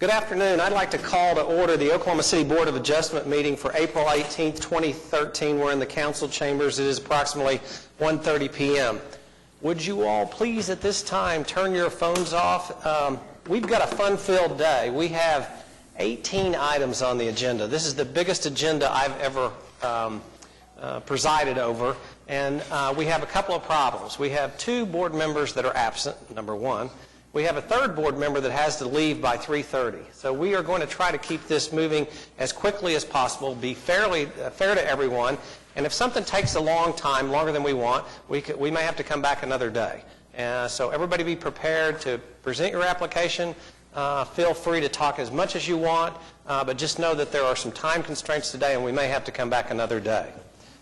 Good afternoon. I'd like to call to order the Oklahoma City Board of Adjustment meeting for April 18th, 2013. We're in the council chambers. It is approximately 1:30 p.m. Would you all please at this time turn your phones off? We've got a fun-filled day. We have 18 items on the agenda. This is the biggest agenda I've ever presided over, and we have a couple of problems. We have 2 board members that are absent, number one. We have a 3rd board member that has to leave by 3:30. So we are going to try to keep this moving as quickly as possible, be fair to everyone, and if something takes a long time, longer than we want, we may have to come back another day. So everybody be prepared to present your application. Feel free to talk as much as you want, but just know that there are some time constraints today, and we may have to come back another day.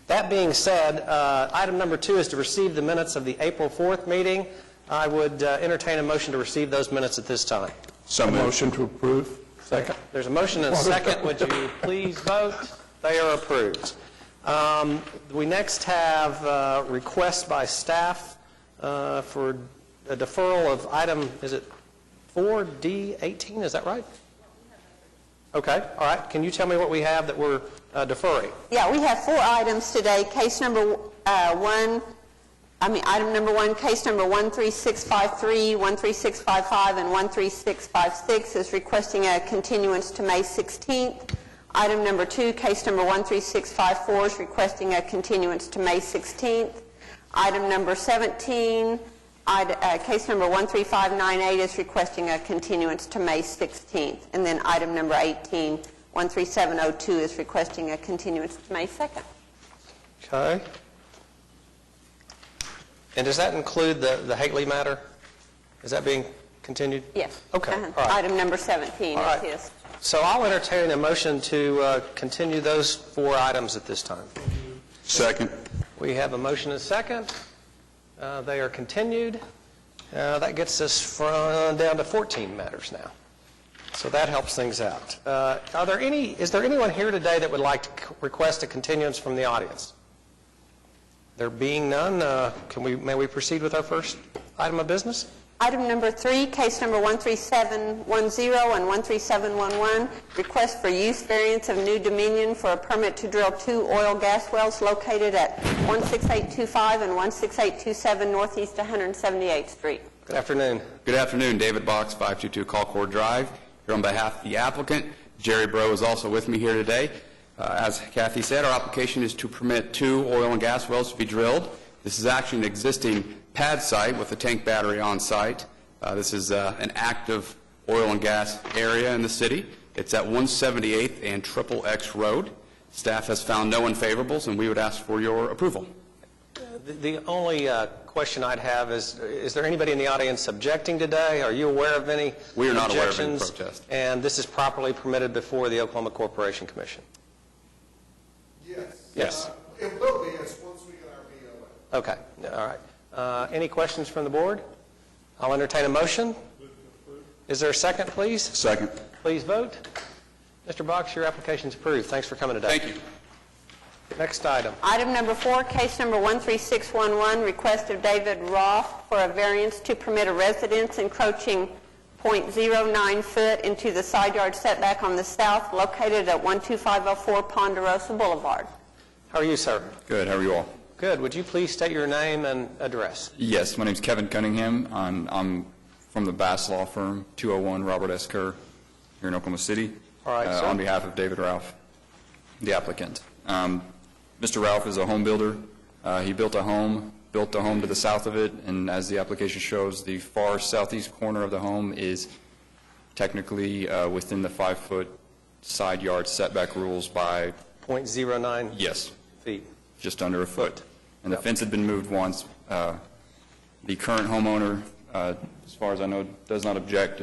That being said, item number 2 is to receive the minutes of the April 4th meeting. I would entertain a motion to receive those minutes at this time. So motion to approve. Second. There's a motion and a second. Would you please vote? They are approved. We next have requests by staff for a deferral of item, is it 4D18? Is that right? Okay. All right. Can you tell me what we have that we're deferring? Yeah, we have 4 items today. Item number 1, case number 13653, 13655, and 13656 is requesting a continuance to May 16th. Item number 2, case number 13654 is requesting a continuance to May 16th. Item number 17, case number 13598 is requesting a continuance to May 16th. And then item number 18, 13702 is requesting a continuance to May 2nd. Okay. And does that include the Haley matter? Is that being continued? Yes. Okay. All right. Item number 17 All right. is his. So I'll entertain a motion to continue those 4 items at this time. Second. We have a motion and a second. They are continued. That gets us down to 14 matters now. So that helps things out. Is there anyone here today that would like to request a continuance from the audience? There being none, may we proceed with our first item of business? Item number 3, case number 13710 and 13711, request for use variance of New Dominion for a permit to drill 2 oil gas wells located at 16825 and 16827 Northeast 178th Street. Good afternoon. Good afternoon. David Box, 522 Colcord Drive. Here on behalf of the applicant. Jerry Bro is also with me here today. As Kathy said, our application is to permit 2 oil and gas wells to be drilled. This is actually an existing pad site with a tank battery on site. This is an active oil and gas area in the city. It's at 178th and XXX Road. Staff has found no unfavorables, and we would ask for your approval. The only question I'd have is there anybody in the audience objecting today? Are you aware of any objections? We are not aware of any protest. And this is properly permitted before the Oklahoma Corporation Commission? Yes. Yes. It will be once we get our BOA. Okay. All right. Any questions from the board? I'll entertain a motion. Is there a second, please? Second. Please vote. Mr. Box, your application is approved. Thanks for coming today. Thank you. Next item. Item number 4, case number 13611, request of David Roth for a variance to permit a residence encroaching 0.09 foot into the side yard setback on the south, located at 12504 Ponderosa Boulevard. How are you, sir? Good. How are you all? Good. Would you please state your name and address? Yes. My name is Kevin Cunningham. I'm from the Bass Law Firm, 201 Robert S. Kerr, here in Oklahoma City. All right, sir. On behalf of David Ralph, the applicant. Mr. Ralph is a home builder. He built a home to the south of it, and as the application shows, the far southeast corner of the home is technically within the 5-foot side yard setback rules by 0.09 yes, feet. just under a foot. And the fence had been moved once. The current homeowner, as far as I know, did not object.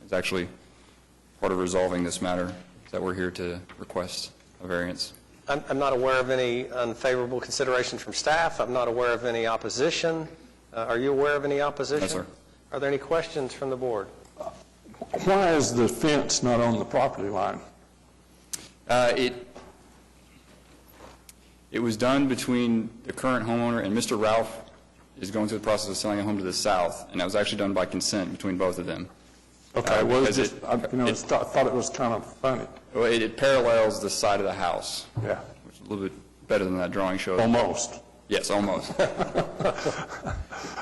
It's actually part of resolving this matter that we're here to request a variance. I'm not aware of any unfavorable consideration from staff. I'm not aware of any opposition. Are you aware of any opposition? No, sir. Are there any questions from the board? Why is the fence not on the property line? It was done between the current homeowner and Mr. Ralph is going through the process of selling a home to the south, and that was actually done by consent between both of them. Okay, well, because it's just, I thought it was kind of funny. Well, it parallels the side of the house, Yeah, which is a little bit better than that drawing shows. almost. Yes, almost.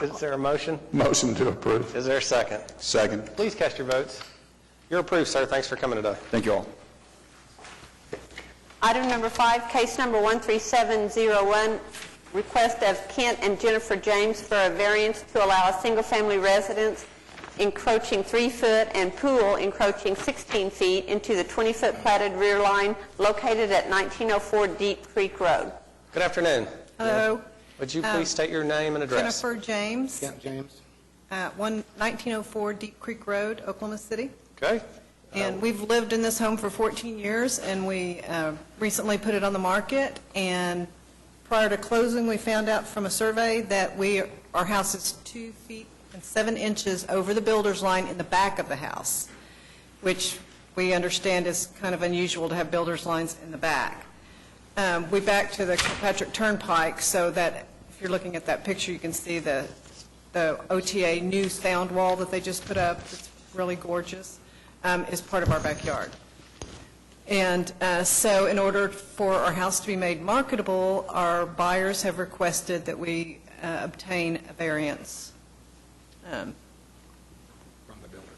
Is there a motion? Motion to approve. Is there a second? Second. Please cast your votes. You're approved, sir. Thanks for coming today. Thank you all. Item number 5, case number 13701, request of Kent and Jennifer James for a variance to allow a single-family residence encroaching 3 foot and pool encroaching 16 feet into the 20-foot platted rear line located at 1904 Deep Creek Road. Good afternoon. Hello, Would you please state your name and address? Jennifer James. James. 1904 Deep Creek Road, Oklahoma City. Okay. And we've lived in this home for 14 years, and we recently put it on the market. And prior to closing, we found out from a survey that our house is 2 feet and 7 inches over the builder's line in the back of the house, which we understand is kind of unusual to have builder's lines in the back. We back to the Kilpatrick Turnpike, so that if you're looking at that picture, you can see the OTA new sound wall that they just put up. It's really gorgeous. Is part of our backyard. And so in order for our house to be made marketable, our buyers have requested that we obtain a variance from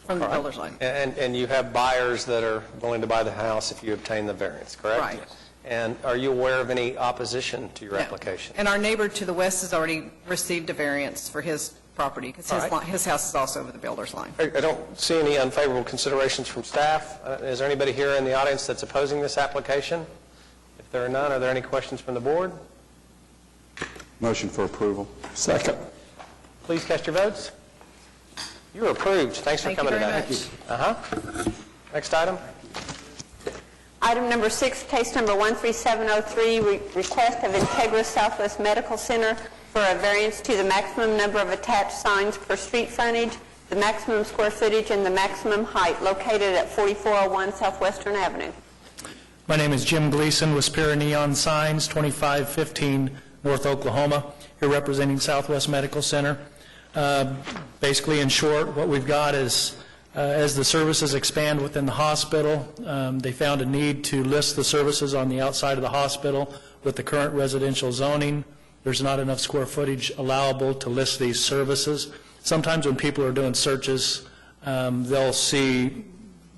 the builder's line. And you have buyers that are willing to buy the house if you obtain the variance, correct? Right. Yes. And are you aware of any opposition to your No. application? And our neighbor to the west has already received a variance for his property, because All right. his house is also over the builder's line. I don't see any unfavorable considerations from staff. Is there anybody here in the audience that's opposing this application? If there are none, are there any questions from the board? Motion for approval. Second. Please cast your votes. You're approved. Thanks for Thank you coming very today. much. Next item. Item number 6, case number 13703, request of Integra Southwest Medical Center for a variance to the maximum number of attached signs per street frontage, the maximum square footage, and the maximum height located at 4401 Southwestern Avenue. My name is Jim Gleason with Spirit Neon Signs, 2515 North Oklahoma, here representing Southwest Medical Center. Basically, in short, what we've got is, as the services expand within the hospital, they found a need to list the services on the outside of the hospital. With the current residential zoning, there's not enough square footage allowable to list these services. Sometimes when people are doing searches, they'll see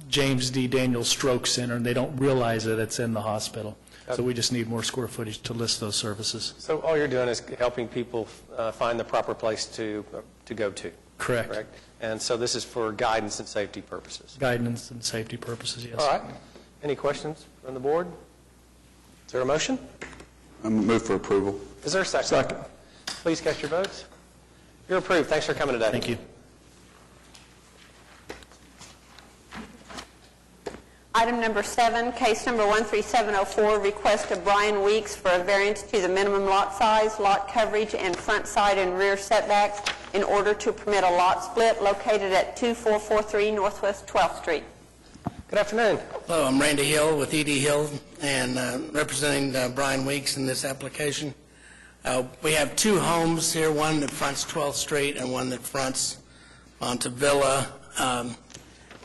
James D. Daniels Stroke Center, and they don't realize that it's in the hospital. So we just need more square footage to list those services. So all you're doing is helping people find the proper place to go to. Correct. Correct? And so this is for guidance and safety purposes. Guidance and safety purposes, yes. All right. Any questions from the board? Is there a motion? I move for approval. Is there a second? Second. Please cast your votes. You're approved. Thanks for coming today. Thank you. Item number 7, case number 13704, request of Brian Weeks for a variance to the minimum lot size, lot coverage, and front side and rear setbacks in order to permit a lot split located at 2443 Northwest 12th Street. Good afternoon. Hello, I'm Randy Hill with E.D. Hill, and representing Brian Weeks in this application. We have 2 homes here, one that fronts 12th Street and one that fronts onto Villa,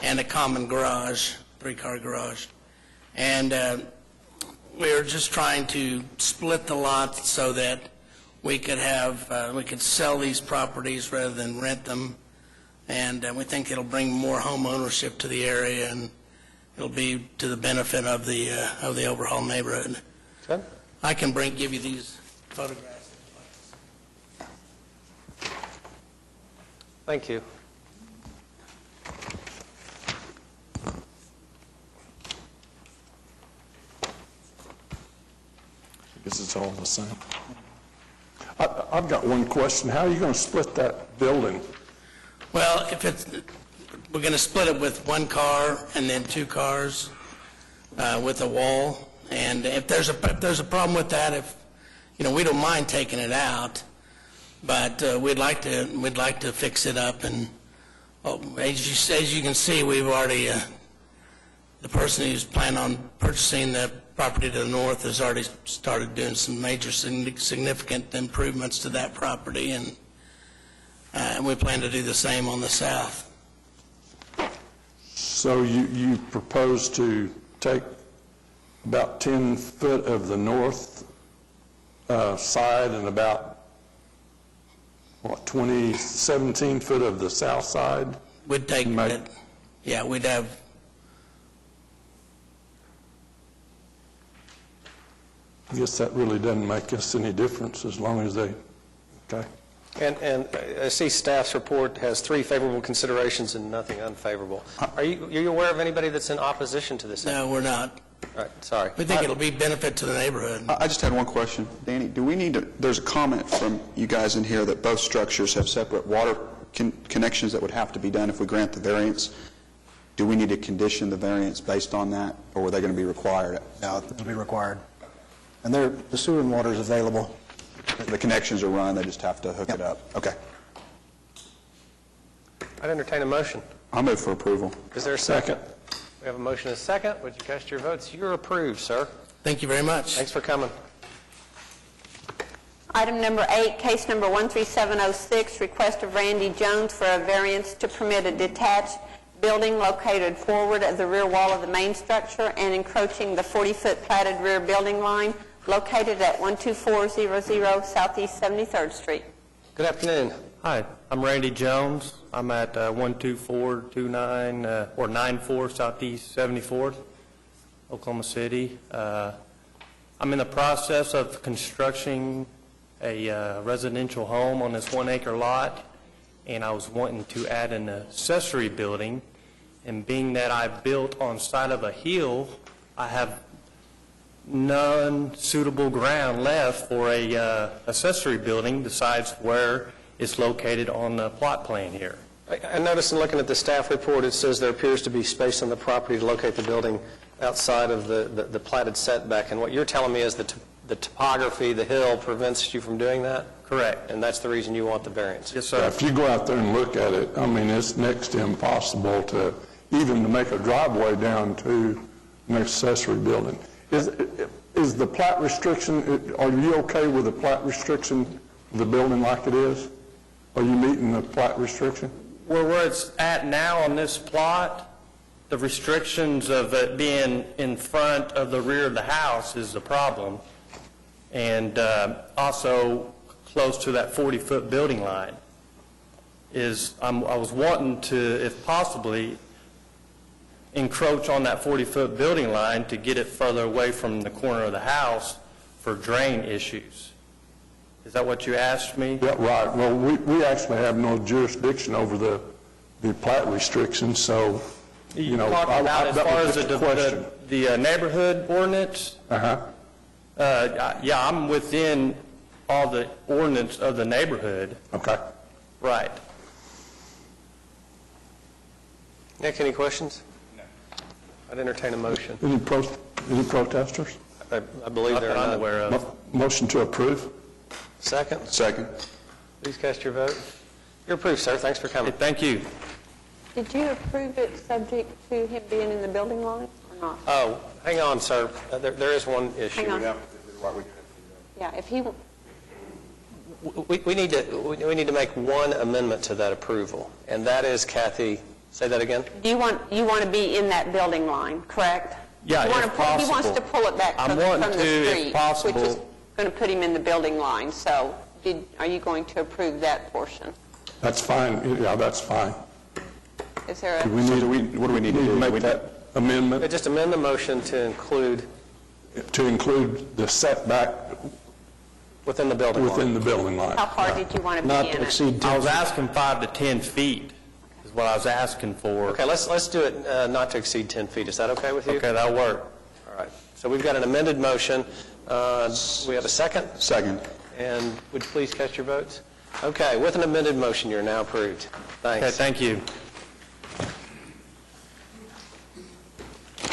and a common garage, 3-car garage. And we're just trying to split the lot so that we could have, we could sell these properties rather than rent them. And we think it'll bring more home ownership to the area, and it'll be to the benefit of the overall neighborhood. Good. I can give you these photographs. Thank you. I guess it's all the same. I've got one question. How are you going to split that building? Well, we're going to split it with 1 car and then 2 cars with a wall. And if there's a problem with that, we don't mind taking it out, but we'd like to fix it up. And as you can see, we've already the person who's planning on purchasing the property to the north has already started doing some major significant improvements to that property, and we plan to do the same on the south. So you propose to take about 10 foot of the north side and about, 17 foot of the south side? We'd take, Make- yeah, we'd have, I guess that really doesn't make us any difference as long as they, okay? And I see staff's report has 3 favorable considerations and nothing unfavorable. Are you aware of anybody that's in opposition to this? no, we're not. All right, sorry. We think it'll be benefit to the neighborhood. I just had one question. Danny, do we need to, there's a comment from you guys in here that both structures have separate water connections that would have to be done if we grant the variance. Do we need to condition the variance based on that, or are they going to be required? No, it'll be required. And the sewer and water is available. The connections are run, they just have to hook it up? Okay. I'd entertain a motion. I'll move for approval. Is there a second? We have a motion and a second. Would you cast your votes? You're approved, sir. Thank you very much. Thanks for coming. Item number 8, case number 13706, request of Randy Jones for a variance to permit a detached building located forward of the rear wall of the main structure and encroaching the 40-foot platted rear building line located at 12400 Southeast 73rd Street. Good afternoon. Hi, I'm Randy Jones. I'm at 12429 or 94 Southeast 74th, Oklahoma City. I'm in the process of constructing a residential home on this 1-acre lot, and I was wanting to add an accessory building. And being that I built on side of a hill, I have none suitable ground left for a accessory building besides where it's located on the plot plan here. I noticed in looking at the staff report, it says there appears to be space on the property to locate the building outside of the platted setback. And what you're telling me is that the topography, the hill, prevents you from doing that? Correct. And that's the reason you want the variance? Yes, sir. If you go out there and look at it, I mean, it's next to impossible to even to make a driveway down to an accessory building. Is the plat restriction, are you okay with the plat restriction of the building like it is? Are you meeting the plat restriction? Where it's at now on this plot, the restrictions of it being in front of the rear of the house is the problem, and also close to that 40-foot building line. I was wanting to, if possibly, encroach on that 40-foot building line to get it further away from the corner of the house for drain issues. Is that what you asked me? Yeah, right. Well, we actually have no jurisdiction over the plat restrictions, so, you know. Talking about as that far was as just a question. the neighborhood ordinance? Uh-huh. Yeah, I'm within all the ordinance of the neighborhood. Okay. Right. Nick, any questions? No. I'd entertain a motion. Any protesters? I believe Not there that are I'm none. aware of. Motion to approve? Second? Second. Please cast your vote. You're approved, sir. Thanks for coming. Thank you. Did you approve it subject to him being in the building line or not? Oh, hang on, sir. There is one issue. Hang on. Yeah, if he, We need to make one amendment to that approval, and that is, Kathy, say that again? do you want to be in that building line, correct? Yeah, You wanna if pull- He wants possible. to pull it back I'm from the wanting to, if street, possible. which is going to put him in the building line. So are you going to approve that portion? That's fine. Yeah, that's fine. Is there a, Do we need, what do we need to do? make that amendment Just amend the motion to include the setback within the building line. within the building line? how far did you want to be Not in to it? exceed I 10 was asking 5 to 10 feet is what I was asking for. Okay, let's do it not to exceed 10 feet. Is that okay with you? Okay, that'll work. All right. So we've got an amended motion. We have a second? Second. And would you please cast your votes? Okay, with an amended motion, you're now approved. Okay, Thanks. thank you.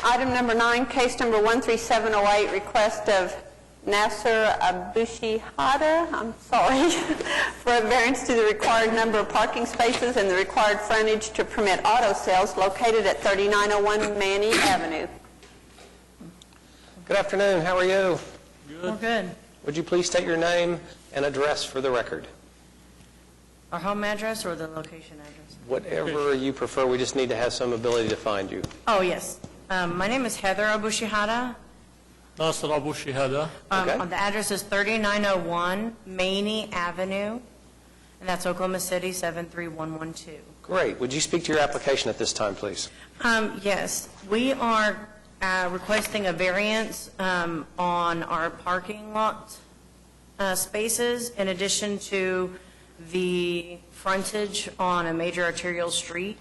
Item number 9, case number 13708, request of Nasser Abushihada, I'm sorry, for a variance to the required number of parking spaces and the required frontage to permit auto sales located at 3901 Manny Avenue. Good afternoon. How are you? We're good. Would you please state your name and address for the record? Our home address or the location address? Whatever you prefer, we just need to have some ability to find you. Oh, yes. My name is Heather Abushihara. Nasser Abu Shihada. Okay. The address is 3901 Maney Avenue, and that's Oklahoma City 73112. Great. Would you speak to your application at this time, please? Yes, we are requesting a variance on our parking lot spaces in addition to the frontage on a major arterial street.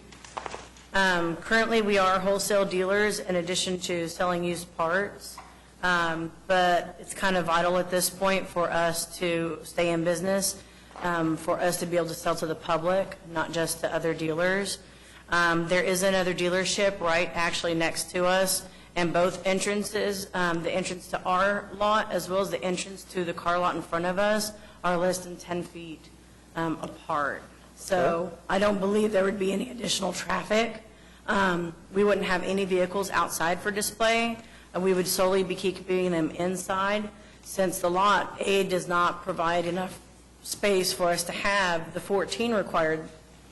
Currently, we are wholesale dealers in addition to selling used parts, but it's kind of vital at this point for us to stay in business, for us to be able to sell to the public, not just to other dealers. There is another dealership right actually next to us, and both entrances, the entrance to our lot as well as the entrance to the car lot in front of us, are less than 10 feet apart. So I don't believe there would be any additional traffic. We wouldn't have any vehicles outside for display. We would solely be keeping them inside, since the lot A does not provide enough space for us to have the 14 required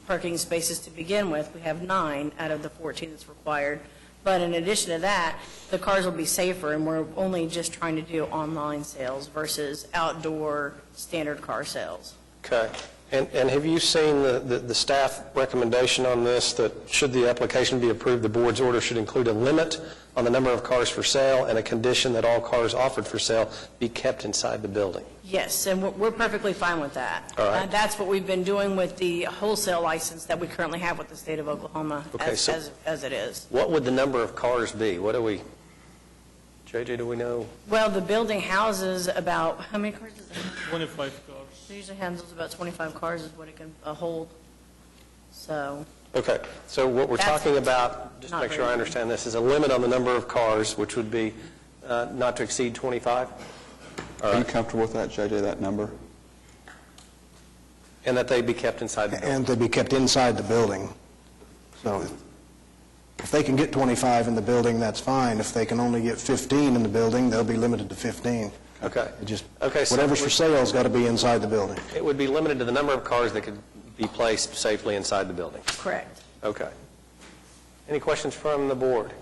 parking spaces to begin with. We have 9 out of the 14 that's required. But in addition to that, the cars will be safer, and we're only just trying to do online sales versus outdoor standard car sales. Okay. And have you seen the staff recommendation on this, that should the application be approved, the board's order should include a limit on the number of cars for sale and a condition that all cars offered for sale be kept inside the building? Yes, and we're perfectly fine with that. All right. That's what we've been doing with the wholesale license that we currently have with the state of Oklahoma Okay, as it is. What would the number of cars be? What do we, JJ, do we know? Well, the building houses about, how many cars does it have? 25 cars. It usually handles about 25 cars is what it can hold. So, Okay, so what we're That's talking about, just to not make sure very I understand this, is a limit on the number of cars, which would be not to exceed 25? Are you comfortable with that, JJ, that number? And that they be kept inside the building? And to be kept inside the building. So if they can get 25 in the building, that's fine. If they can only get 15 in the building, they'll be limited to 15. Okay. It just, Okay, so whatever's for sale's got to be inside the building. It would be limited to the number of cars that could be placed safely inside the building? correct. Okay. Any questions from the board?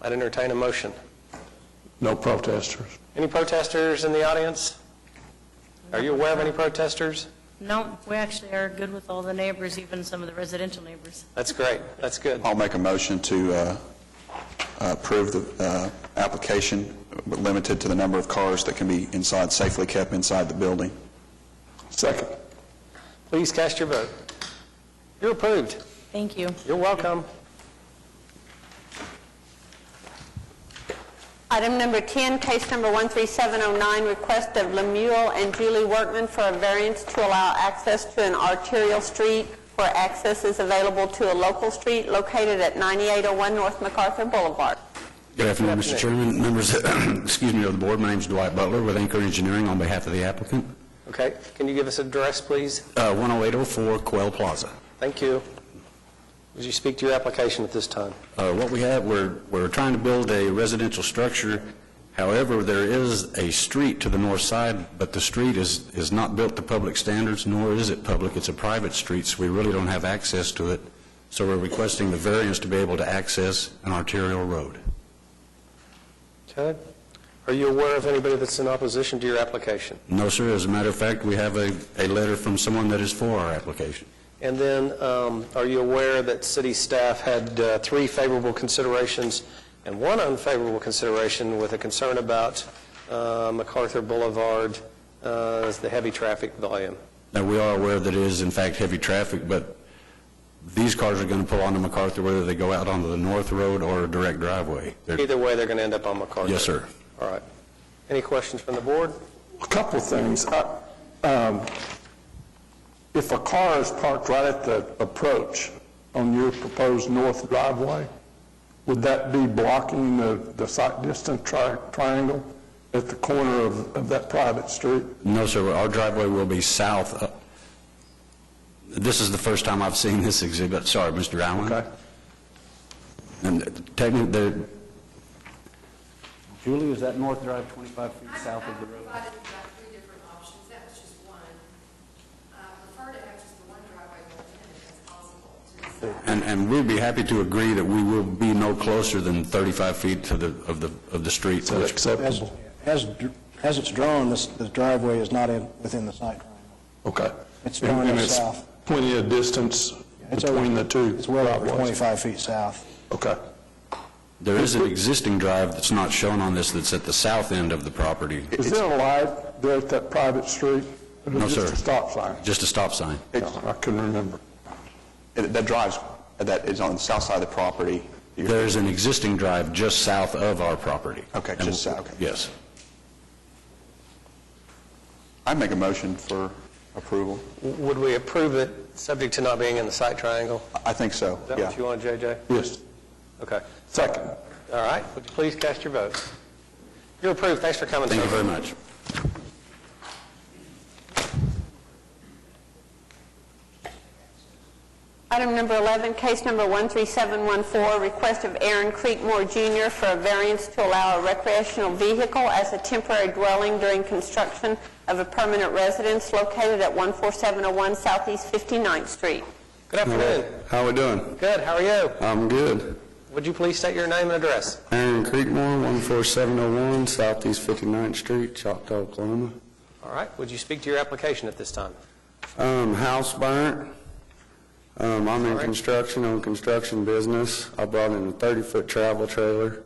I'd entertain a motion. No protesters. Any protesters in the audience? Are you aware of any protesters? No, we actually are good with all the neighbors, even some of the residential neighbors. That's great. That's good. I'll make a motion to approve the application, but limited to the number of cars that can be safely kept inside the building. Second. Please cast your vote. You're approved. Thank you. You're welcome. Item number 10, case number 13709, request of Lemuel and Julie Workman for a variance to allow access to an arterial street where access is available to a local street located at 9801 North MacArthur Boulevard. Good afternoon, Mr. Chairman, members of the board. My name is Dwight Butler with Anchor Engineering on behalf of the applicant. Okay. Can you give us an address, please? 10804 Quail Plaza. Thank you. Would you speak to your application at this time? What we have, we're trying to build a residential structure. However, there is a street to the north side, but the street is not built to public standards, nor is it public. It's a private street, so we really don't have access to it. So we're requesting the variance to be able to access an arterial road. Okay. Are you aware of anybody that's in opposition to your application? No, sir. As a matter of fact, we have a letter from someone that is for our application. And then, are you aware that city staff had 3 favorable considerations and 1 unfavorable consideration with a concern about MacArthur Boulevard as the heavy traffic volume? Now, we are aware that it is, in fact, heavy traffic, but these cars are going to pull onto MacArthur whether they go out onto the north road or a direct driveway. Either way, they're going to end up on MacArthur. Yes, sir. All right. Any questions from the board? A couple of things. If a car is parked right at the approach on your proposed north driveway, would that be blocking the sight distance triangle at the corner of that private street? No, sir. Our driveway will be south. This is the first time I've seen this exhibit. Sorry, Mr. Allen. Okay. And technically, Julie, is that north drive 25 feet south of the road? I provided about 3 different options. That was just one. too. And we'd be happy to agree that we will be no closer than 35 feet to of the street. Is that acceptable? As it's drawn, the driveway is not within the site triangle. Okay. It's drawn And south. Plenty of distance between the two It's well over driveways. 25 feet south. Okay. There is an existing drive that's not shown on this that's at the south end of the property. Is there a light there at that private street? Or No, just sir. a stop sign? Just a stop sign. No, I couldn't remember. That drives, that is on the south side of the property. There's an existing drive just south of our property. Okay, And just south, okay. Yes. I make a motion for approval. Would we approve it subject to not being in the site triangle? I think so, Is that yeah. what you want, JJ? Yes. Okay. Second. All right. Would you please cast your vote? You're approved. Thanks for coming. Thank you sir. very much. Item number 11, case number 13714, request of Aaron Creekmore Jr. for a variance to allow a recreational vehicle as a temporary dwelling during construction of a permanent residence located at 14701 Southeast 59th Street. Good afternoon. How we doing? Good. How are you? I'm good. Would you please state your name and address? Aaron Creekmore, 14701 Southeast 59th Street, Choctaw, Oklahoma. All right. Would you speak to your application at this time? House burnt. I'm in right. construction, on construction business. I brought in a 30-foot travel trailer.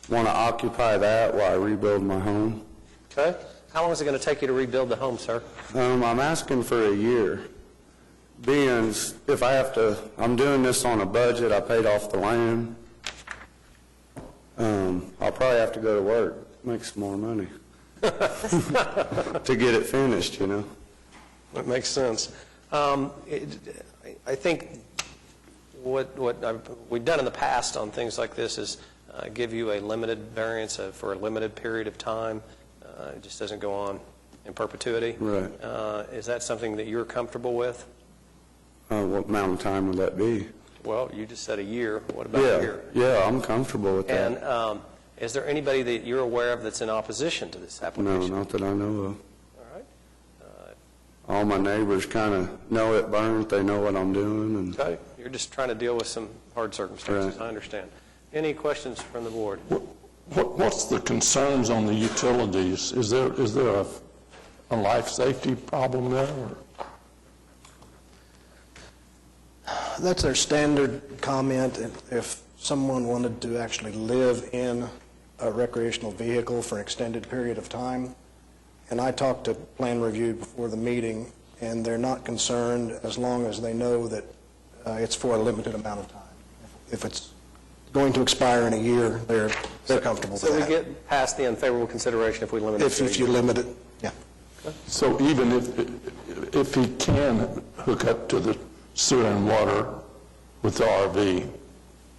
Want to occupy that while I rebuild my home. Okay. How long is it going to take you to rebuild the home, sir? I'm asking for a year. Being, if I have to, I'm doing this on a budget, I paid off the land. I'll probably have to go to work, make some more money to get it finished, you know. That makes sense. I think what we've done in the past on things like this is give you a limited variance for a limited period of time. It just doesn't go on in perpetuity. Right. Is that something that you're comfortable with? What amount of time would that be? Well, you just said a year. What about a year? Yeah, I'm comfortable with that. And is there anybody that you're aware of that's in opposition to this No, application? not that I know of. All right. All my neighbors kind of know it burnt, they know what I'm doing, and Okay. You're just trying to deal with some hard circumstances. Right. I understand. Any questions from the board? What's the concerns on the utilities? Is there a life safety problem there? Or? That's their standard comment. If someone wanted to actually live in a recreational vehicle for an extended period of time, and I talked to Plan Review before the meeting, and they're not concerned as long as they know that it's for a limited amount of time. If it's going to expire in a year, they're comfortable with So we that. get past the unfavorable consideration if we limit it to a If you year. limit it, yeah. So even if he can hook up to the sewer and water with the RV,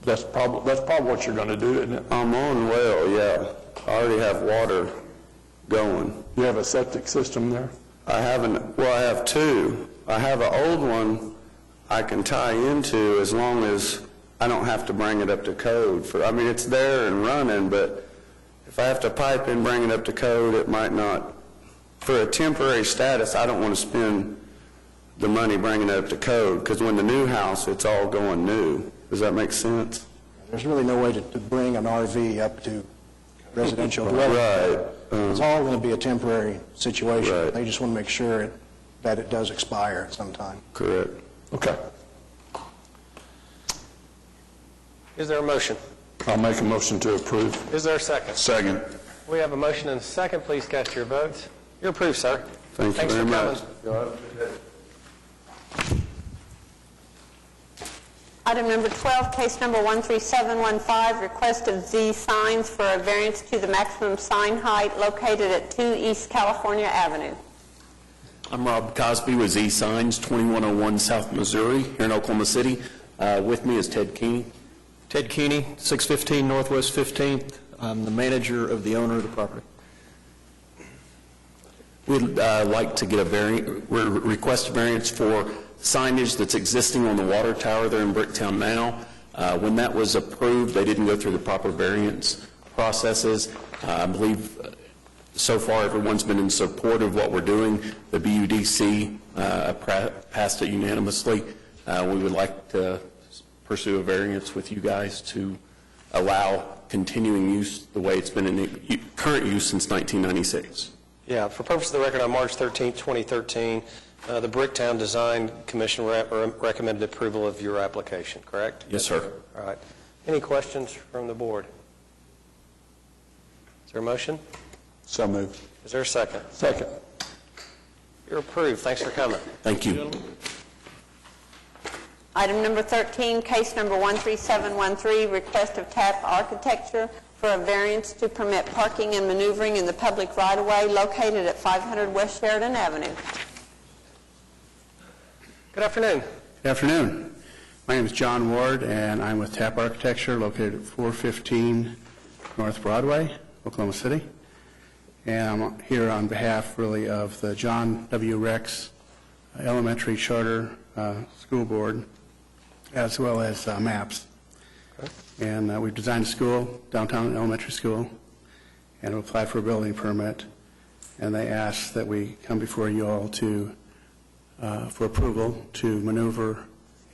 that's probably what you're going to do, isn't it? I'm on well, yeah. I already have water going. You have a septic system there? I have two. I have an old one I can tie into as long as I don't have to bring it up to code. It's there and running, but if I have to pipe and bring it up to code, it might not. For a temporary status, I don't want to spend the money bringing it up to code, because when the new house, it's all going new. Does that make sense? There's really no way to bring an RV up to residential dwelling. Right. It's all going to be a temporary situation. Right. They just want to make sure that it does expire at some time. Correct. Okay. Is there a motion? I'll make a motion to approve. Is there a second? Second. We have a motion and a second. Please cast your votes. You're approved, sir. Thank you Thanks very for much. coming. Item number 12, case number 13715, request of Z Signs for a variance to the maximum sign height located at 2 East California Avenue. I'm Rob Cosby with Z Signs, 2101 South Missouri, here in Oklahoma City. With me is Ted Keeney. Ted Keeney, 615 Northwest 15th. I'm the manager of the owner of the property. We'd like to get request a variance for signage that's existing on the water tower there in Bricktown now. When that was approved, they didn't go through the proper variance processes. I believe so far everyone's been in support of what we're doing. The BUDC passed it unanimously. We would like to pursue a variance with you guys to allow continuing use the way it's been in current use since 1996. Yeah, for purpose of the record, on March 13, 2013, the Bricktown Design Commission recommended approval of your application, correct? Yes, sir. All right. Any questions from the board? Is there a motion? So moved. Is there a second? Second. You're approved. Thanks for coming. Thank you. Item number 13, case number 13713, request of TAP Architecture for a variance to permit parking and maneuvering in the public right-of-way located at 500 West Sheridan Avenue. Good afternoon. Good afternoon. My name is John Ward, and I'm with TAP Architecture located at 415 North Broadway, Oklahoma City. And I'm here on behalf, really, of the John W. Rex Elementary Charter School Board, as well as MAPS. And we've designed a school, downtown elementary school, and we applied for a building permit. And they asked that we come before you all to, for approval to maneuver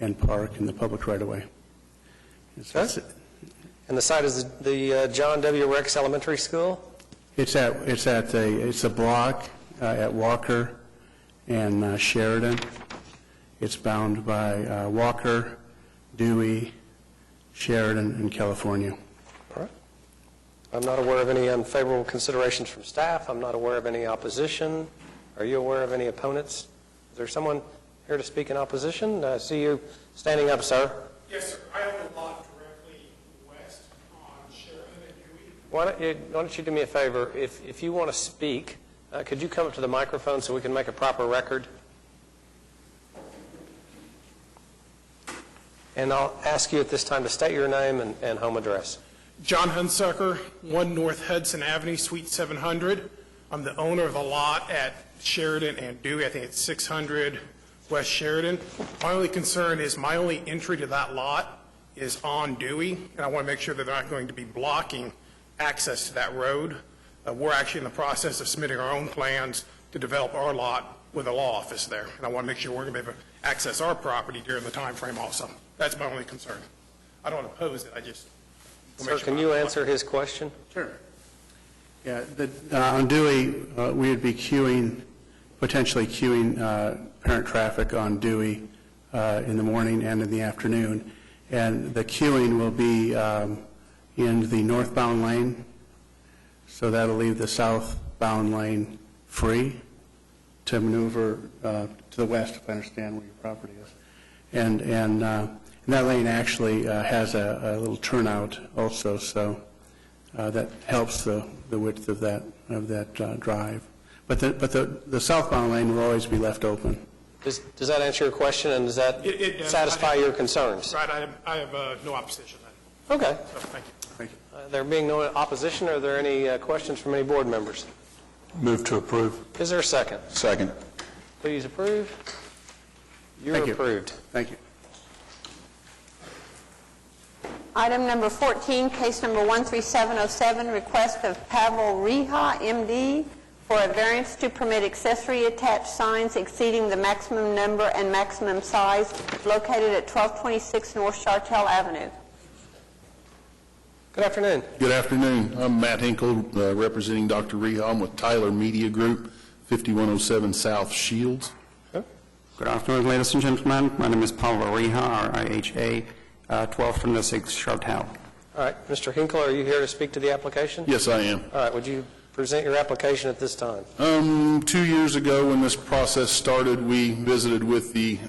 and park in the public right-of-way. Okay. And the site is the John W. Rex Elementary School? It's a block at Walker and Sheridan. It's bound by Walker, Dewey, Sheridan, and California. All right. I'm not aware of any unfavorable considerations from staff. I'm not aware of any opposition. Are you aware of any opponents? Is there someone here to speak in opposition? I see you standing up, sir. Yes, sir. I own a lot directly west on Sheridan and Dewey. Why don't you do me a favor? If you want to speak, could you come up to the microphone so we can make a proper record? And I'll ask you at this time to state your name and home address. John Hunsucker, 1 North Hudson Avenue, Suite 700. I'm the owner of the lot at Sheridan and Dewey. I think it's 600 West Sheridan. My only concern is my only entry to that lot is on Dewey, and I want to make sure that they're not going to be blocking access to that road. We're actually in the process of submitting our own plans to develop our lot with a law office there, and I want to make sure we're going to be able to access our property during the time frame also. That's my only concern. I don't oppose it, I just... Sir, can you answer his question? Sure. Yeah, on Dewey, we would be potentially queuing parent traffic on Dewey in the morning and in the afternoon. And the queuing will be in the northbound lane, so that'll leave the southbound lane free to maneuver to the west, if I understand where your property is. And that lane actually has a little turnout also, so that helps the width of that drive. But the southbound lane will always be left open. Does that answer your question, and does that satisfy your concerns? Right, I have no opposition then. Okay. So, thank you. Thank you. There being no opposition, are there any questions from any board members? Move to approve. Is there a second? Second. Please approve. You're Thank you. approved. Thank you. Item number 14, case number 13707, request of Pavel Riha, MD, for a variance to permit accessory attached signs exceeding the maximum number and maximum size located at 1226 North Chartel Avenue. Good afternoon. Good afternoon. I'm Matt Hinkle, representing Dr. Riha. I'm with Tyler Media Group, 5107 South Shields. Good afternoon, ladies and gentlemen. My name is Pavel Riha, R-I-H-A, 1226 Chartel. All right. Mr. Hinkle, are you here to speak to the application? Yes, I am. All right. Would you present your application at this time? 2 years ago, when this process started, we visited with the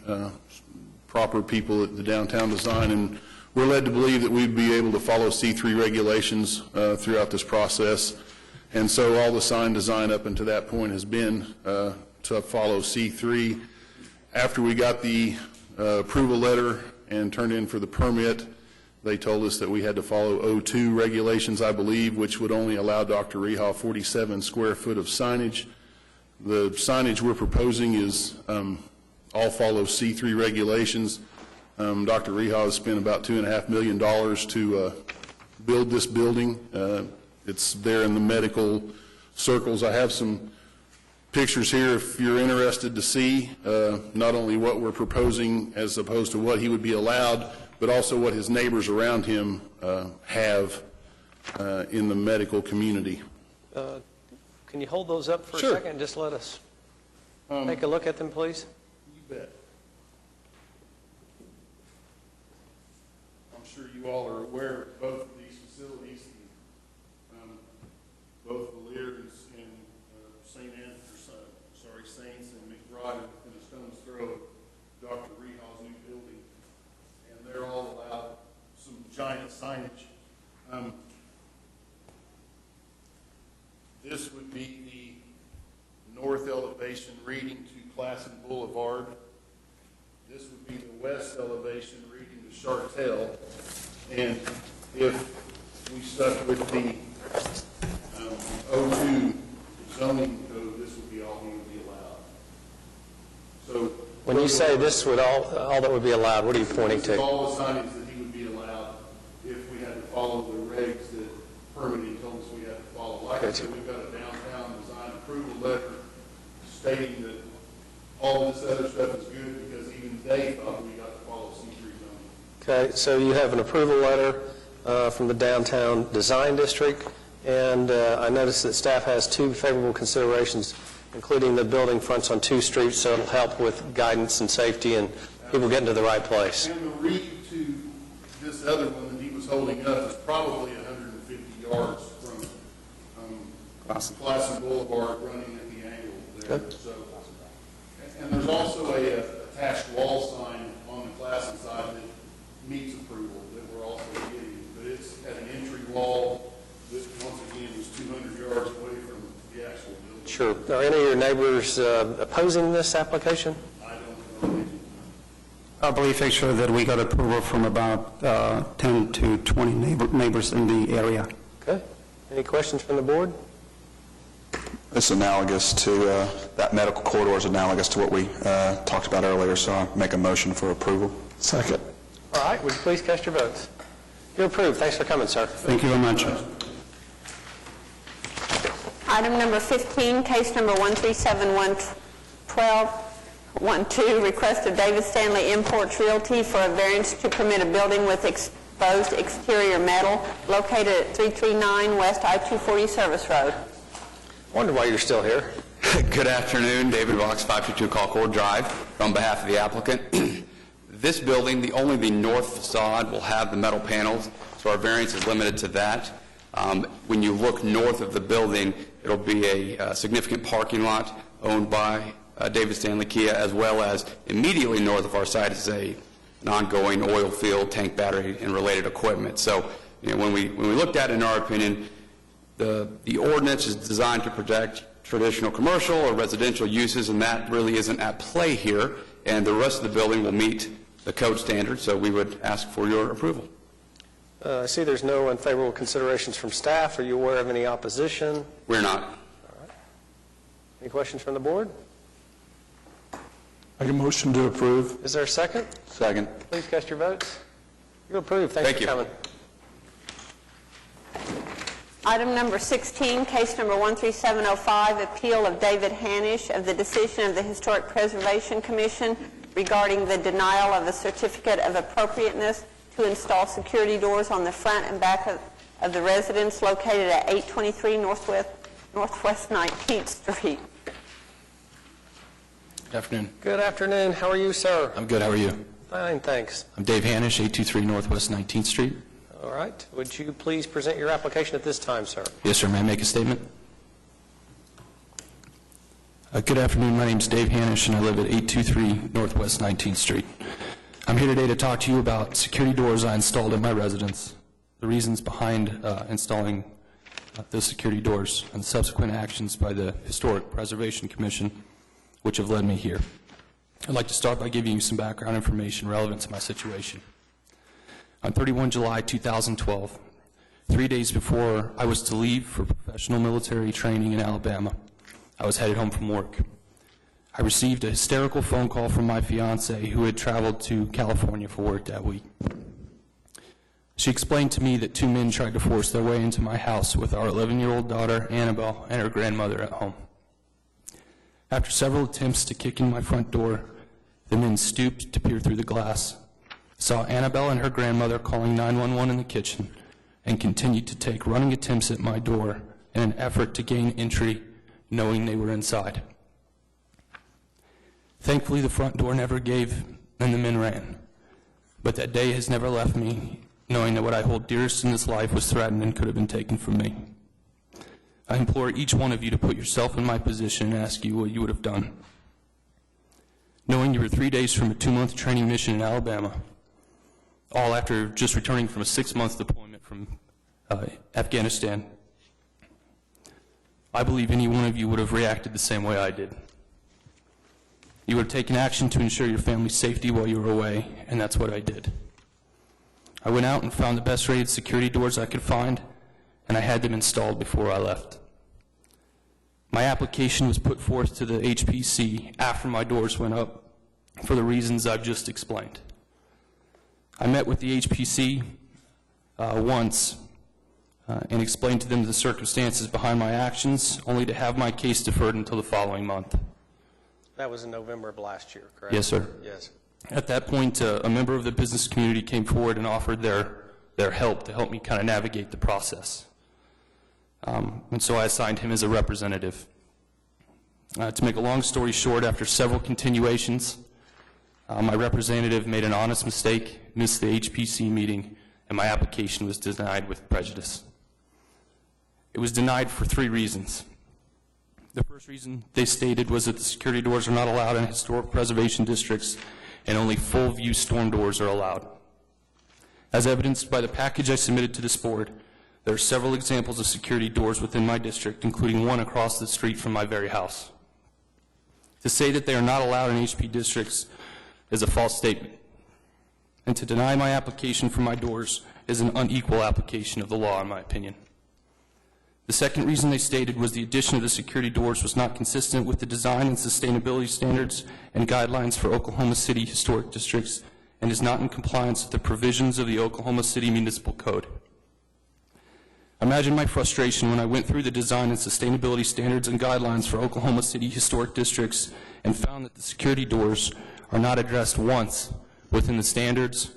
proper people at the Downtown Design, and we're led to believe that we'd be able to follow C3 regulations throughout this process. And so all the sign design up until that point has been to follow C3. After we got the approval letter and turned in for the permit, they told us that we had to follow O2 regulations, I believe, which would only allow Dr. Riha 47 square foot of signage. The signage we're proposing is all follow C3 regulations. Dr. Riha has spent about $2.5 million to build this building. It's there in the medical circles. I have some pictures here if you're interested to see not only what we're proposing as opposed to what he would be allowed, but also what his neighbors around him have in the medical community. Can you hold those up for Sure. a second and just let us take a look at them, please? You bet. I'm sure you all are aware of both of these facilities, both Valier and Saints and McBride in a stone's throw of Dr. Rehal's new building, and they're all allowed some giant signage. This would be the north elevation reading to Classen Boulevard. This would be the west elevation reading to Chartel. And if we stuck with the O2 zoning code, this would be all he would be allowed. So When you say this would all that would be allowed, what are you pointing this is to? all the signage that he would be allowed if we had to follow the regs that permitting told us we had to follow. Like I said, we've got a downtown design approval letter stating that all of this other stuff is good because even they thought we got to follow C3 zoning. Okay, so you have an approval letter from the Downtown Design District, and I noticed that staff has 2 favorable considerations, including the building fronts on 2 streets, so it'll help with guidance and safety and people getting to the right place. And the read to this other one that he was holding up is probably 150 yards from Classen Boulevard running at the angle there. Okay. So, and there's also a attached wall sign on the Classen side that meets approval that we're also getting, but it's at an entry wall that, once again, is 200 yards away from the actual building. Sure. Are any of your neighbors opposing this application? I don't know. I believe actually that we got approval from about 10 to 20 neighbors in the area. Okay. Any questions from the board? It's analogous to, that medical corridor is analogous to what we talked about earlier, so I make a motion for approval. Second. All right, would you please cast your votes? You're approved. Thanks for coming, sir. Thank you very much. Item number 15, case number 1371212, request of David Stanley Imports Realty for a variance to permit a building with exposed exterior metal located at 339 West I-240 Service Road. Wonder why you're still here. Good afternoon, David Vox, 522 Colcord Drive, on behalf of the applicant. This building, only the north facade will have the metal panels, so our variance is limited to that. When you look north of the building, it'll be a significant parking lot owned by David Stanley Kia, as well as immediately north of our site is an ongoing oil field, tank battery, and related equipment. So, when we looked at it, in our opinion, the ordinance is designed to protect traditional commercial or residential uses, and that really isn't at play here, and the rest of the building will meet the code standards, so we would ask for your approval. I see there's no unfavorable considerations from staff. Are you aware of any opposition? We're not. Any questions from the board? Make a motion to approve. Is there a second? Second. Please cast your votes. You're approved. Thanks Thank for you. coming. Item number 16, case number 13705, appeal of David Hanish of the decision of the Historic Preservation Commission regarding the denial of a certificate of appropriateness to install security doors on the front and back of the residence located at 823 Northwest 19th Street. Good afternoon. Good afternoon. How are you, sir? I'm good. How are you? Fine, thanks. I'm Dave Hanish, 823 Northwest 19th Street. All right. Would you please present your application at this time, sir? Yes, sir. May I make a statement? Good afternoon. My name is Dave Hanish, and I live at 823 Northwest 19th Street. I'm here today to talk to you about security doors I installed in my residence, the reasons behind installing those security doors, and subsequent actions by the Historic Preservation Commission, which have led me here. I'd like to start by giving you some background information relevant to my situation. On 31 July 2012, 3 days before I was to leave for professional military training in Alabama, I was headed home from work. I received a hysterical phone call from my fiancée, who had traveled to California for work that week. She explained to me that 2 men tried to force their way into my house with our 11-year-old daughter, Annabelle, and her grandmother at home. After several attempts to kick in my front door, the men stooped to peer through the glass, saw Annabelle and her grandmother calling 911 in the kitchen, and continued to take running attempts at my door in an effort to gain entry, knowing they were inside. Thankfully, the front door never gave, and the men ran. But that day has never left me, knowing that what I hold dearest in this life was threatened and could have been taken from me. I implore each one of you to put yourself in my position and ask you what you would have done. Knowing you were 3 days from a 2-month training mission in Alabama, all after just returning from a 6-month deployment from Afghanistan, I believe any one of you would have reacted the same way I did. You would have taken action to ensure your family's safety while you were away, and that's what I did. I went out and found the best rated security doors I could find, and I had them installed before I left. My application was put forth to the HPC after my doors went up for the reasons I've just explained. I met with the HPC once and explained to them the circumstances behind my actions, only to have my case deferred until the following month. That was in November of last year, correct? Yes, sir. Yes. At that point, a member of the business community came forward and offered their help to help me kind of navigate the process. And so I assigned him as a representative. To make a long story short, after several continuations, my representative made an honest mistake, missed the HPC meeting, and my application was denied with prejudice. It was denied for 3 reasons. The first reason they stated was that the security doors are not allowed in historic preservation districts, and only full-view storm doors are allowed. As evidenced by the package I submitted to this board, there are several examples of security doors within my district, including one across the street from my very house. To say that they are not allowed in HP districts is a false statement, and to deny my application for my doors is an unequal application of the law, in my opinion. The second reason they stated was the addition of the security doors was not consistent with the design and sustainability standards and guidelines for Oklahoma City historic districts and is not in compliance with the provisions of the Oklahoma City Municipal Code. Imagine my frustration when I went through the design and sustainability standards and guidelines for Oklahoma City historic districts and found that the security doors are not addressed once within the standards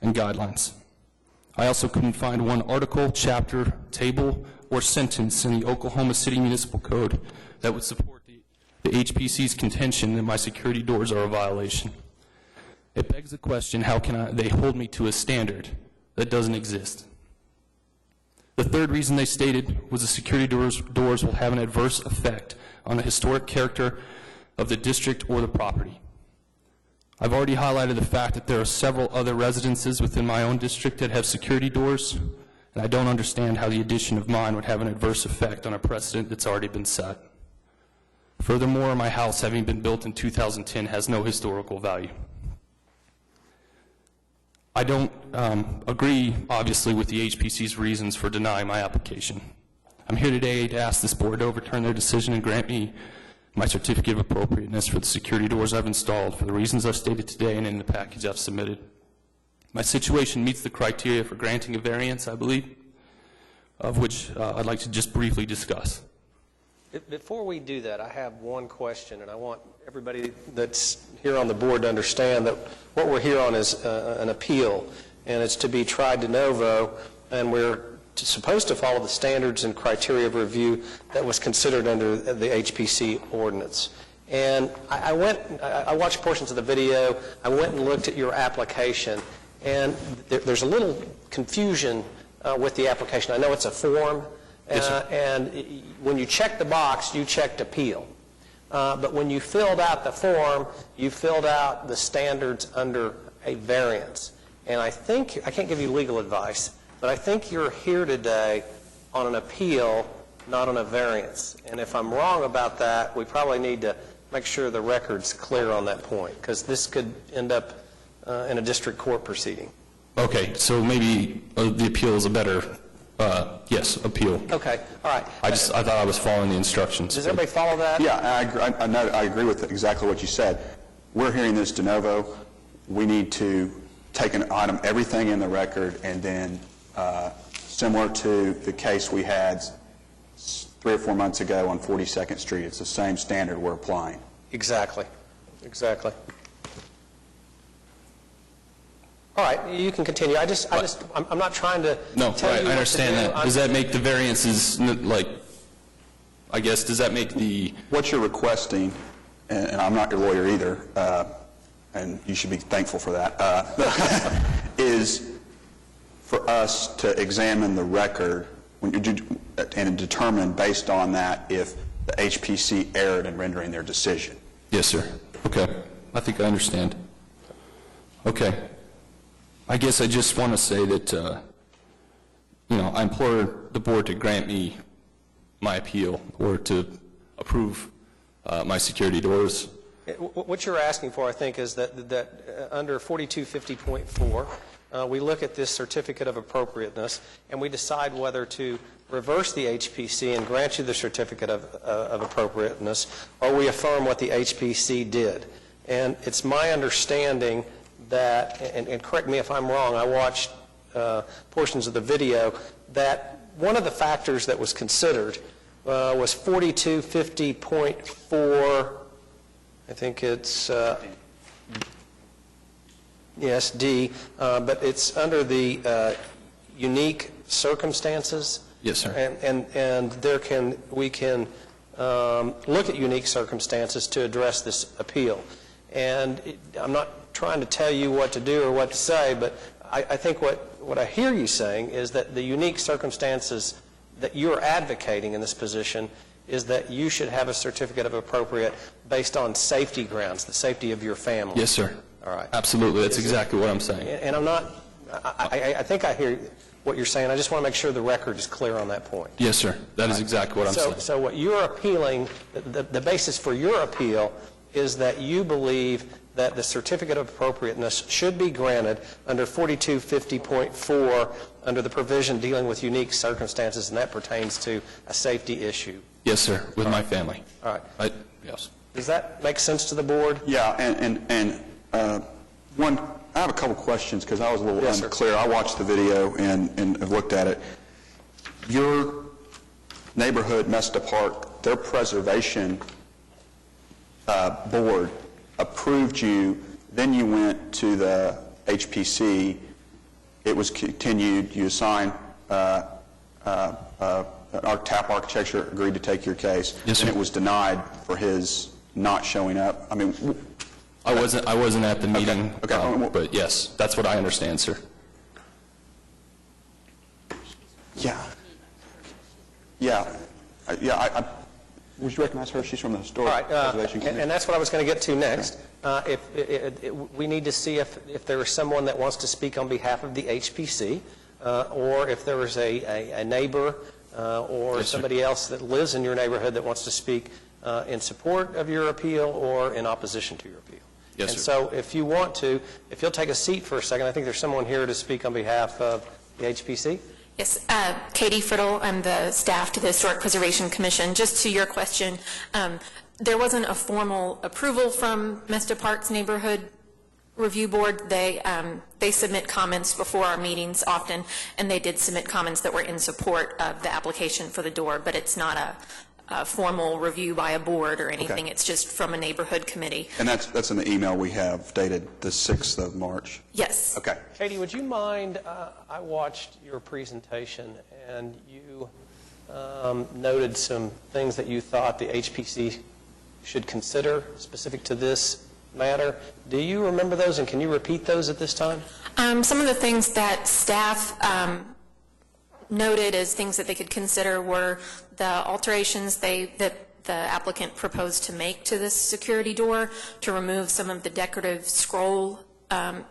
and guidelines. I also couldn't find one article, chapter, table, or sentence in the Oklahoma City Municipal Code that would support the HPC's contention that my security doors are a violation. It begs the question, how can they hold me to a standard that doesn't exist? The third reason they stated was the security doors will have an adverse effect on the historic character of the district or the property. I've already highlighted the fact that there are several other residences within my own district that have security doors, and I don't understand how the addition of mine would have an adverse effect on a precedent that's already been set. Furthermore, my house, having been built in 2010, has no historical value. I don't agree, obviously, with the HPC's reasons for denying my application. I'm here today to ask this board to overturn their decision and grant me my certificate of appropriateness for the security doors I've installed for the reasons I've stated today and in the package I've submitted. My situation meets the criteria for granting a variance, I believe, of which I'd like to just briefly discuss. Before we do that, I have one question, and I want everybody that's here on the board to understand that what we're here on is an appeal, and it's to be tried de novo, and we're supposed to follow the standards and criteria of review that was considered under the HPC ordinance. And I watched portions of the video. I went and looked at your application, and there's a little confusion with the application. I know it's a form, and when you check the box, you checked appeal. But when you filled out the form, you filled out the standards under a variance. And I think, I can't give you legal advice, but I think you're here today on an appeal, not on a variance. And if I'm wrong about that, we probably need to make sure the record's clear on that point, because this could end up in a district court proceeding. Okay, so maybe the appeal is a better, yes, appeal. Okay, all right. I thought I was following the instructions. Does everybody follow that? Yeah, I agree with exactly what you said. We're hearing this de novo. We need to take an item, everything in the record, and then similar to the case we had 3 or 4 months ago on 42nd Street, it's the same standard we're applying. Exactly. Exactly. All right, you can continue. I'm not trying to No, tell you what to I understand do. that. Does that make the variances, like, I guess, does that make the... What you're requesting, and I'm not your lawyer either, and you should be thankful for that, is for us to examine the record and determine based on that if the HPC erred in rendering their decision. Yes, sir. Okay. I think I understand. Okay. I guess I just want to say that, I implore the board to grant me my appeal or to approve my security doors. What you're asking for, I think, is that under 4250.4, we look at this certificate of appropriateness and we decide whether to reverse the HPC and grant you the certificate of appropriateness, or we affirm what the HPC did. And it's my understanding that, and correct me if I'm wrong, I watched portions of the video, that one of the factors that was considered was 4250.4, I think it's, yes, D, but it's under the unique circumstances. Yes, sir. And we can look at unique circumstances to address this appeal. And I'm not trying to tell you what to do or what to say, but I think what I hear you saying is that the unique circumstances that you're advocating in this position is that you should have a certificate of appropriate based on safety grounds, the safety of your family. Yes, sir. All right. Absolutely. That's exactly what I'm saying. And I'm not, I think I hear what you're saying. I just want to make sure the record is clear on that point. Yes, sir. That is exactly what I'm saying. So what you're appealing, the basis for your appeal is that you believe that the certificate of appropriateness should be granted under 4250.4 under the provision dealing with unique circumstances, and that pertains to a safety issue. Yes, sir, with my family. All right. Yes. Does that make sense to the board? Yeah, and one, I have a couple questions because I was a little unclear. I watched the video and have looked at it. Your neighborhood, Mesta Park, their preservation board approved you, then you went to the HPC, it was continued, you assigned, our TAP Architecture agreed to take your case. Yes, sir. And it was denied for his not showing up. I mean, I wasn't at the meeting, okay. But yes, that's what I understand, sir. Would you recognize her? She's from the Historic All right, Preservation Committee. and that's what I was going to get to next. We need to see if there is someone that wants to speak on behalf of the HPC, or if there is a neighbor or somebody else that lives in your neighborhood that wants to speak in support of your appeal or in opposition to your appeal. Yes, and sir. so if you want to, if you'll take a seat for a second, I think there's someone here to speak on behalf of the HPC. Yes, Katie Friddle, I'm the staff to the Historic Preservation Commission. Just to your question, there wasn't a formal approval from Mesta Park's Neighborhood Review Board. They submit comments before our meetings often, and they did submit comments that were in support of the application for the door, but it's not a formal review by a board or anything. Okay. It's just from a neighborhood committee. And that's in the email we have dated the 6th of March. Yes. Okay. Katie, would you mind, I watched your presentation and you noted some things that you thought the HPC should consider specific to this matter. Do you remember those, and can you repeat those at this time? Some of the things that staff noted as things that they could consider were the alterations that the applicant proposed to make to this security door to remove some of the decorative scroll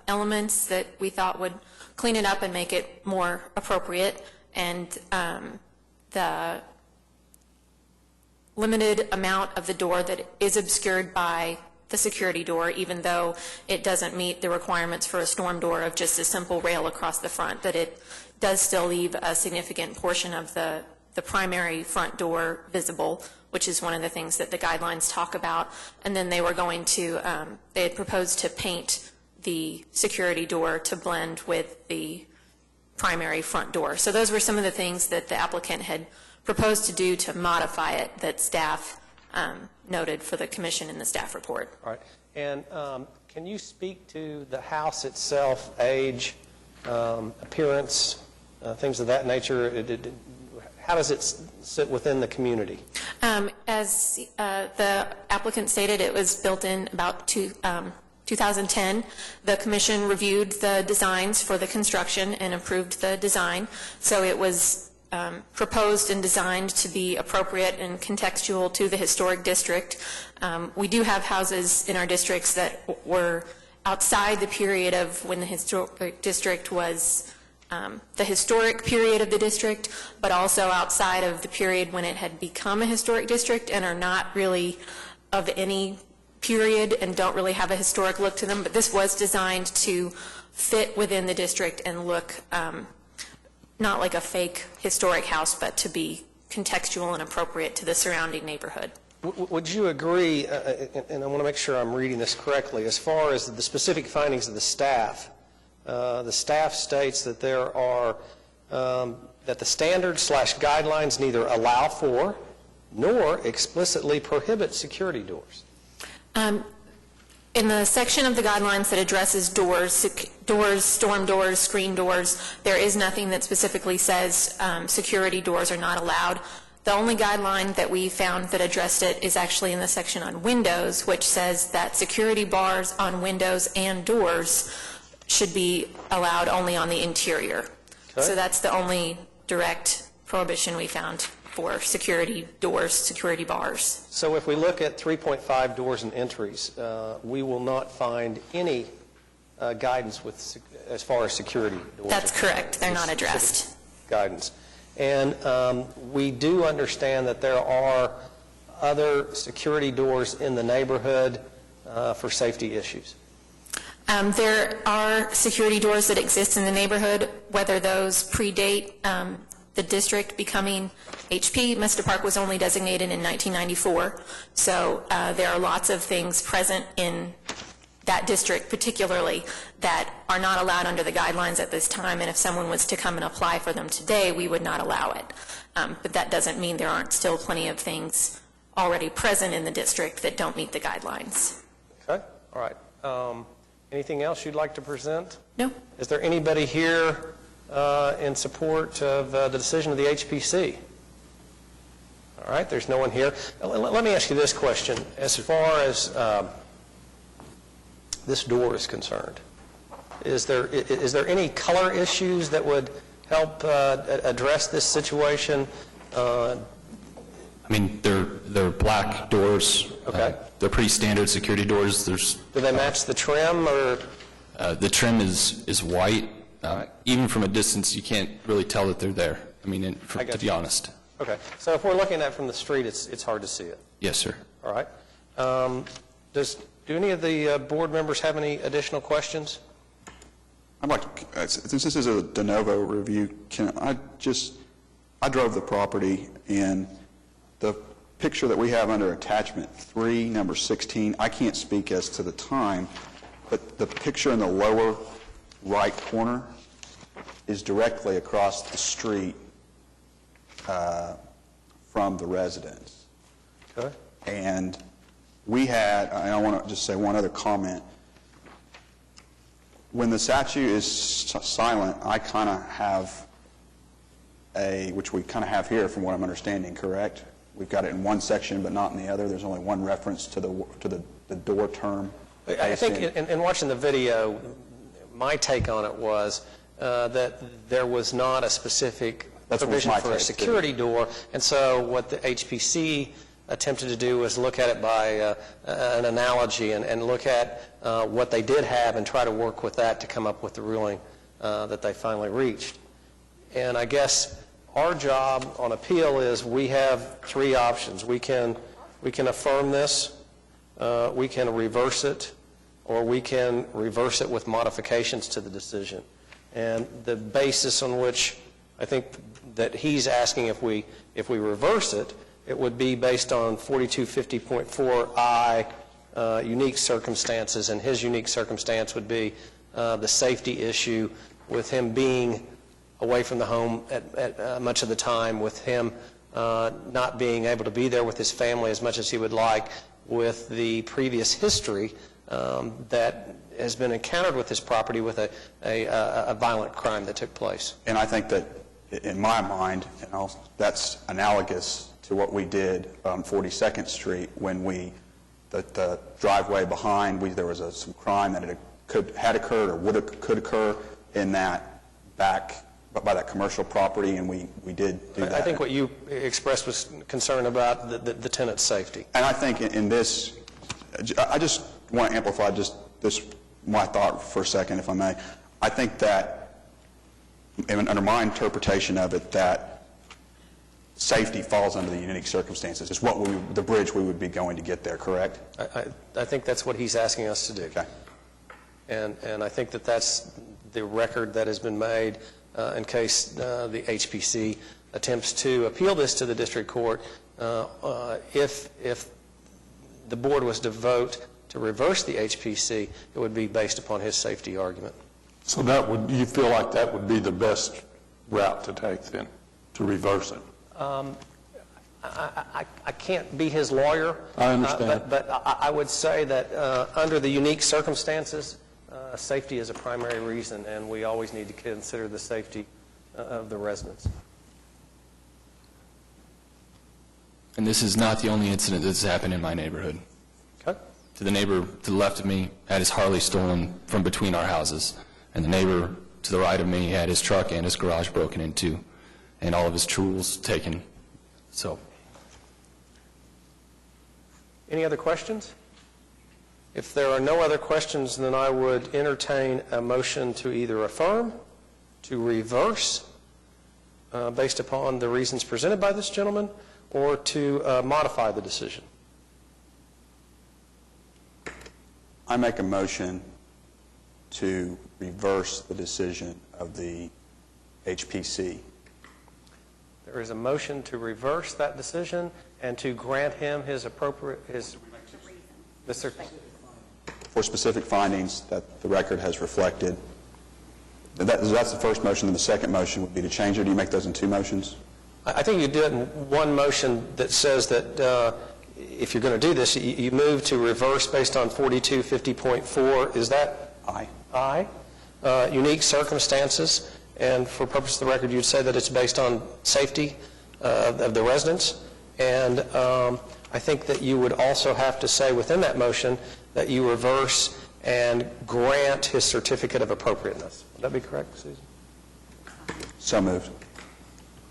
elements that we thought would clean it up and make it more appropriate, and the limited amount of the door that is obscured by the security door, even though it doesn't meet the requirements for a storm door of just a simple rail across the front, that it does still leave a significant portion of the primary front door visible, which is one of the things that the guidelines talk about. And then they were going to, they had proposed to paint the security door to blend with the primary front door. So those were some of the things that the applicant had proposed to do to modify it that staff noted for the commission in the staff report. All right. And Can you speak to the house itself, age, appearance, things of that nature? How does it sit within the community? As the applicant stated, it was built in about 2010. The commission reviewed the designs for the construction and approved the design. So it was proposed and designed to be appropriate and contextual to the historic district. We do have houses in our districts that were outside the period of when the historic district was the historic period of the district, but also outside of the period when it had become a historic district and are not really of any period and don't really have a historic look to them. But this was designed to fit within the district and look not like a fake historic house, but to be contextual and appropriate to the surrounding neighborhood. Would you agree, and I want to make sure I'm reading this correctly, as far as the specific findings of the staff states that there are, that the standards/guidelines neither allow for nor explicitly prohibit security doors? In the section of the guidelines that addresses doors, storm doors, screen doors, there is nothing that specifically says security doors are not allowed. The only guideline that we found that addressed it is actually in the section on windows, which says that security bars on windows and doors should be allowed only on the interior. Okay. So that's the only direct prohibition we found for security doors, security bars. So if we look at 3.5 doors and entries, we will not find any guidance with as far as security doors. That's correct. They're not addressed. Guidance. And we do understand that there are other security doors in the neighborhood for safety issues. There are security doors that exist in the neighborhood, whether those predate the district becoming HP. Mr. Park was only designated in 1994, so there are lots of things present in that district particularly that are not allowed under the guidelines at this time, and if someone was to come and apply for them today, we would not allow it. But that doesn't mean there aren't still plenty of things already present in the district that don't meet the guidelines. Okay, all right. Anything else you'd like to present? No. Is there anybody here in support of the decision of the HPC? All right, there's no one here. Let me ask you this question. As far as this door is concerned, is there any color issues that would help address this situation? I mean, they're black doors. Okay. They're pretty standard security doors. Do they match the trim, or? The trim is white. Even from a distance, you can't really tell that they're there. I mean, to be honest. Okay. So if we're looking at it from the street, it's hard to see it. Yes, sir. All right. Do any of the board members have any additional questions? I'd like to, since this is a de novo review, I drove the property, and the picture that we have under attachment 3, number 16, I can't speak as to the time, but the picture in the lower right corner is directly across the street from the residence. Okay. And we had, and I want to just say one other comment. When the statute is silent, I kind of have which we kind of have here from what I'm understanding, correct? We've got it in one section but not in the other. There's only one reference to the door term. I think in watching the video, my take on it was that there was not a specific provision for a security door, and so what the HPC attempted to do was look at it by an analogy and look at what they did have and try to work with that to come up with the ruling that they finally reached. And I guess our job on appeal is we have three options. We can affirm this, we can reverse it, or we can reverse it with modifications to the decision. And the basis on which I think that he's asking if we reverse it, it would be based on 4250.4I unique circumstances, and his unique circumstance would be the safety issue with him being away from the home at much of the time, with him not being able to be there with his family as much as he would like, with the previous history that has been encountered with this property with a violent crime that took place. And I think that, in my mind, that's analogous to what we did on 42nd Street when the driveway behind, there was some crime that had occurred or could occur in that back by that commercial property, and we did do that. I think what you expressed was concern about the tenant's safety. And I think in this, I just want to amplify just this, my thought for a second, if I may. I think that, under my interpretation of it, that safety falls under the unique circumstances. It's the bridge we would be going to get there, correct? I think that's what he's asking us to do. Okay. And I think that that's the record that has been made in case the HPC attempts to appeal this to the district court. If the board was to vote to reverse the HPC, it would be based upon his safety argument. So you feel like that would be the best route to take then, to reverse it? I can't be his lawyer. I understand. But I would say that under the unique circumstances, safety is a primary reason, and we always need to consider the safety of the residents. And this is not the only incident that's happened in my neighborhood. Okay. The neighbor to the left of me had his Harley stolen from between our houses, and the neighbor to the right of me had his truck and his garage broken into, and all of his tools taken. So, any other questions? If there are no other questions, then I would entertain a motion to either affirm, to reverse, based upon the reasons presented by this gentleman, or to modify the decision. I make a motion to reverse the decision of the HPC. There is a motion to reverse that decision and to grant him his appropriate, for specific findings that the record has reflected. That's the first motion, and the second motion would be to change it. Do you make those in two motions? I think you do it in one motion that says that if you're going to do this, you move to reverse based on 4250.4. Is that? Aye. Aye. Unique circumstances. And for purpose of the record, you'd say that it's based on safety of the residents. And I think that you would also have to say within that motion that you reverse and grant his certificate of appropriateness. Would that be correct, Susan? So moved.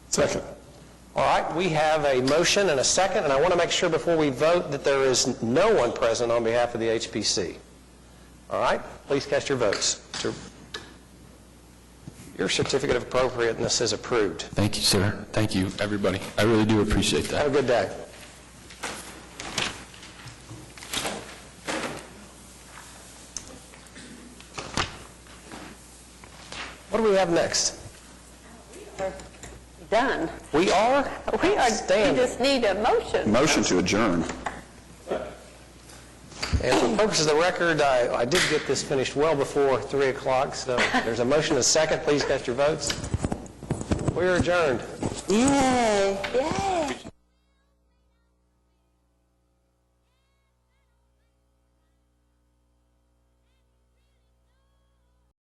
Second. All right, we have a motion and a second, and I want to make sure before we vote that there is no one present on behalf of the HPC. All right, please cast your votes. Your certificate of appropriateness is approved. thank you, sir. Thank you, everybody. I really do appreciate that. Have a good day. What do we have next? Done. We are? We just need a motion. Motion to adjourn. And for purposes of the record, I did get this finished well before 3 o'clock, so there's a motion and a second. Please cast your votes. We are adjourned. Yay. Yay.